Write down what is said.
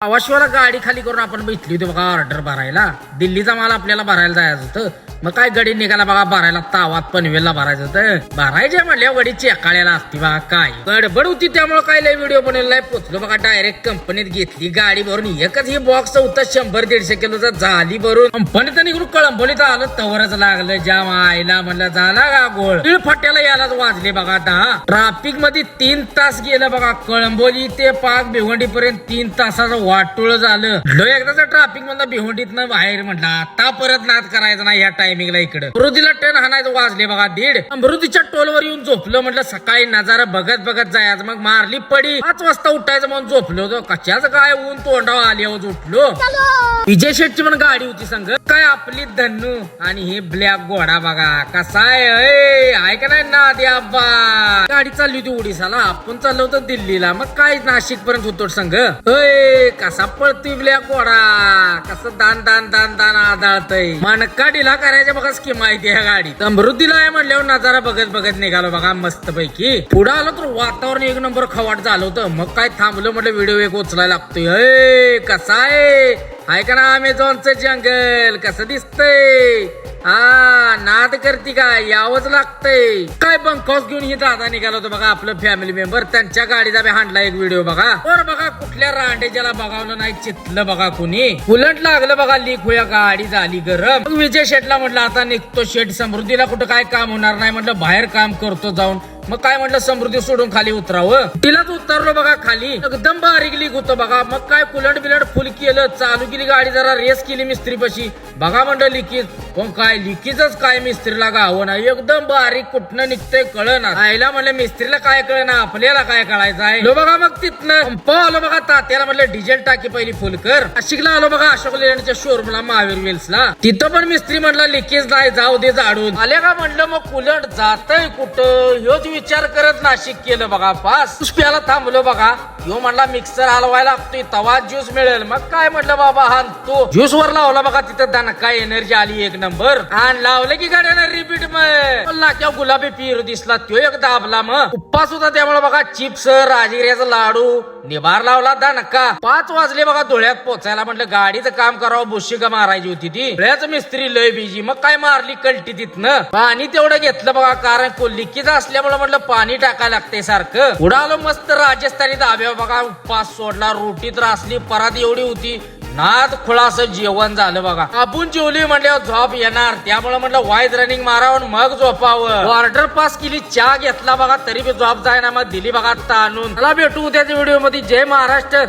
आवाशवाला गाडी खाली करून आपण भेटली होती बघा ऑर्डर भरायला. दिल्लीचा माल आपल्याला भरायला जायचं होतं. मग काय गडी निघाला बघा भरायला. तावात पनवेलला भरायचं होतं. भरायचे म्हणल्या गडी चेकाळ्याला असती बघा. काय गडबड होती त्यामुळे काय लय व्हिडिओ बनवलाय. पोचलो बघा डायरेक्ट कंपनीत घेतली गाडी भरून. एकच ही बॉक्स होता 100-150 किलोचा. झाली भरून कंपनीत निघून कळंबोलीत आलं तवरच लागलं. जाम आईला म्हणलं झाला का गोळ. फट्याला यालाच वाजले बघा 10. ट्रॅफिक मध्ये 3 तास गेलं बघा. कळंबोली ते पाक भिवंडी पर्यंत 3 तासाचं वाटोळ झालं. एकदाच ट्रॅफिक मधनं भिवंडीतनं बाहेर म्हटलं आता परत नाद करायचं नाही या टायमिंगला. इकडे अमृतीला टन हाणायचं वाजले बघा 1:30. अमृतीच्या टोलवर येऊन झोपलं. म्हटलं सकाळी नजारा बघत बघत जायचं. मग मारली पडी. 5 वाजता उठायचं म्हणून झोपलो होतो. कशाच काय ऊन तोंडावर आल्यावर उठलो. विजय शेटची पण गाडी होती संग. काय आपली धन्नू आणि हे ब्लॅक घोडा बघा कसा आहे का नाही ना द्याबा. गाडी चालली होती ओडिसाला. आपण चाललो होतो दिल्लीला. मग काय नाशिक पर्यंत होतो संघ. कसा पळतोय ब्लॅक घोडा. कसं दान दान दान दान आदळतय. मनका ढिला करायच्या बघा स्कीम आहे त्या गाडीत. अमृतीला आहे म्हटल्यावर नजारा बघत बघत निघालो बघा मस्त पैकी. पुढे आलो तर वातावरण 1 नंबर खवाट झालं होतं. मग काय थांबलं म्हटलं व्हिडिओ एक उचलायला लागतोय. कसा आहे का ना अमेझॉनचं जंगल कसं दिसतंय. नाद करती काय यावंच लागतंय. काय बंकॉस घेऊन ही दादा निघाला होता बघा आपलं फॅमिली मेंबर. त्यांच्या गाडीचा बी हांडला एक व्हिडिओ बघा. वर बघा कुठल्या रांडेच्याला बघावलं नाही चितलं बघा कुणी. उलट लागलं बघा लीक होया. गाडी झाली गरम. विजय शेटला म्हटलं आता निघतो शेट. समृद्धीला कुठं काय काम होणार नाही म्हटलं बाहेर काम करतो जाऊन. मग काय म्हटलं समृद्धी सोडून खाली उतरावं. तिलाच उतरलो बघा खाली. एकदम बारीक लीक होतं बघा. मग काय कुलट बिलट फुल केलं. चालू केली गाडी. जरा रेस केली मिस्त्री पशी. बघा म्हणलं लिकीज. पण काय लिकीजच काय मिस्त्रीला गावं नाही. एकदम बारीक कुठनं निघतंय कळना. आईला म्हणलं मिस्त्रीला काय कळना आपल्याला काय कळायचं आहे. लो बघा मग तिथनं आलो बघा तात्याला म्हटलं डिझेल टाकी पहिली फुल कर. नाशिकला आलो बघा अशोक लेलँडच्या शोरूमला महावीर वेल्सला. तिथं पण मिस्त्री म्हटलं लिकेज नाही जाऊ दे झाडून. आले का म्हटलं मग कुलट जातय कुठं. ह्योच विचार करत नाशिक केलं बघा. पास पुष्प्याला थांबलो बघा. ह्यो म्हणला मिक्सर हलवायला लागतोय तवा ज्यूस मिळेल. मग काय म्हटलं बाबा हा तो ज्यूस वर लावला बघा. तिथं दणका एनर्जी आली 1 नंबर. आणि लावलं की गाड्यानं रिपीट मग गुलाबी पीर दिसला तो एक दाबला. मग उपवास होता त्यामुळे बघा चिप्स राजगिऱ्याचा लाडू निभार लावला दणका. 5 वाजले बघा धुळ्यात पोचायला. म्हटलं गाडीचं काम करावं. बुशिका मारायची होती ती. धुळ्याचं मिस्त्री लय बिजी. मग काय मारली कल्टी तिथनं. पाणी तेवढं घेतलं बघा कारण कोल्लिकीचं असल्यामुळे म्हटलं पाणी टाकायला लागतंय सारखं. पुढं आलो मस्त राजस्थानी दाब्या बघा. उपवास सोडला. रोटी तर असली परात एवढी होती. नाद खुळासं जेवण झालं बघा. आपण जेवली म्हटल्यावर झोप येणार. त्यामुळे म्हटलं वाईज रनिंग मारावं मग झोपावं. ऑर्डर पास केली. चहा घेतला बघा तरी बी झोप जायना. मग दिली बघा ताणून. मला भेटू उद्याच्या व्हिडिओ मध्ये. जय महाराष्ट्र.